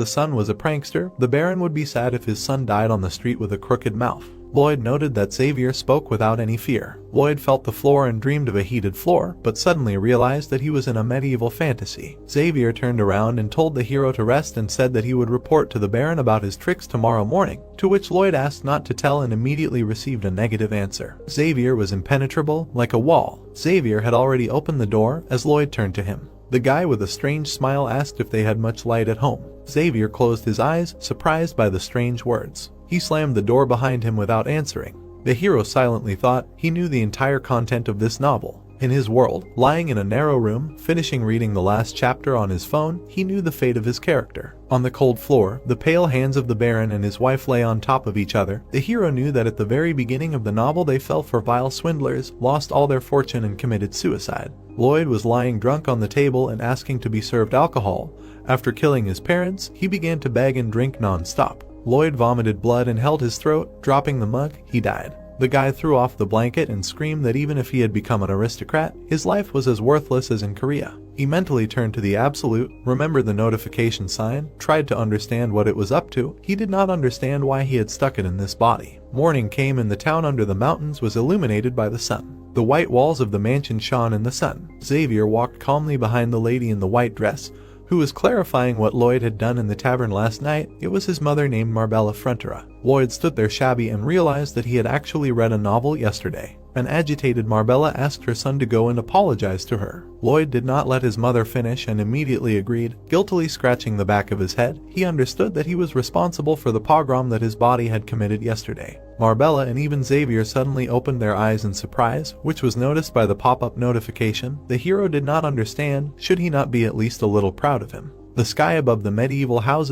The son was a prankster. The Baron would be sad if his son died on the street with a crooked mouth. Lloyd noted that Xavier spoke without any fear. Lloyd felt the floor and dreamed of a heated floor, but suddenly realized that he was in a medieval fantasy. Xavier turned around and told the hero to rest and said that he would report to the Baron about his tricks tomorrow morning, to which Lloyd asked not to tell and immediately received a negative answer. Xavier was impenetrable, like a wall. Xavier had already opened the door as Lloyd turned to him. The guy with a strange smile asked if they had much light at home. Xavier closed his eyes, surprised by the strange words. He slammed the door behind him without answering. The hero silently thought he knew the entire content of this novel. In his world, lying in a narrow room, finishing reading the last chapter on his phone, he knew the fate of his character. On the cold floor, the pale hands of the Baron and his wife lay on top of each other. The hero knew that at the very beginning of the novel they fell for vile swindlers, lost all their fortune and committed suicide. Lloyd was lying drunk on the table and asking to be served alcohol. After killing his parents, he began to beg and drink non-stop. Lloyd vomited blood and held his throat. Dropping the mug, he died. The guy threw off the blanket and screamed that even if he had become an aristocrat, his life was as worthless as in Korea. He mentally turned to the absolute, remembered the notification sign, tried to understand what it was up to. He did not understand why he had stuck it in this body. Morning came and the town under the mountains was illuminated by the sun. The white walls of the mansion shone in the sun. Xavier walked calmly behind the lady in the white dress, who was clarifying what Lloyd had done in the tavern last night. It was his mother named Marbella Frontera. Lloyd stood there shabby and realized that he had actually read a novel yesterday. An agitated Marbella asked her son to go and apologize to her. Lloyd did not let his mother finish and immediately agreed, guiltily scratching the back of his head. He understood that he was responsible for the pogrom that his body had committed yesterday. Marbella and even Xavier suddenly opened their eyes in surprise, which was noticed by the pop-up notification. The hero did not understand. Should he not be at least a little proud of him? The sky above the medieval houses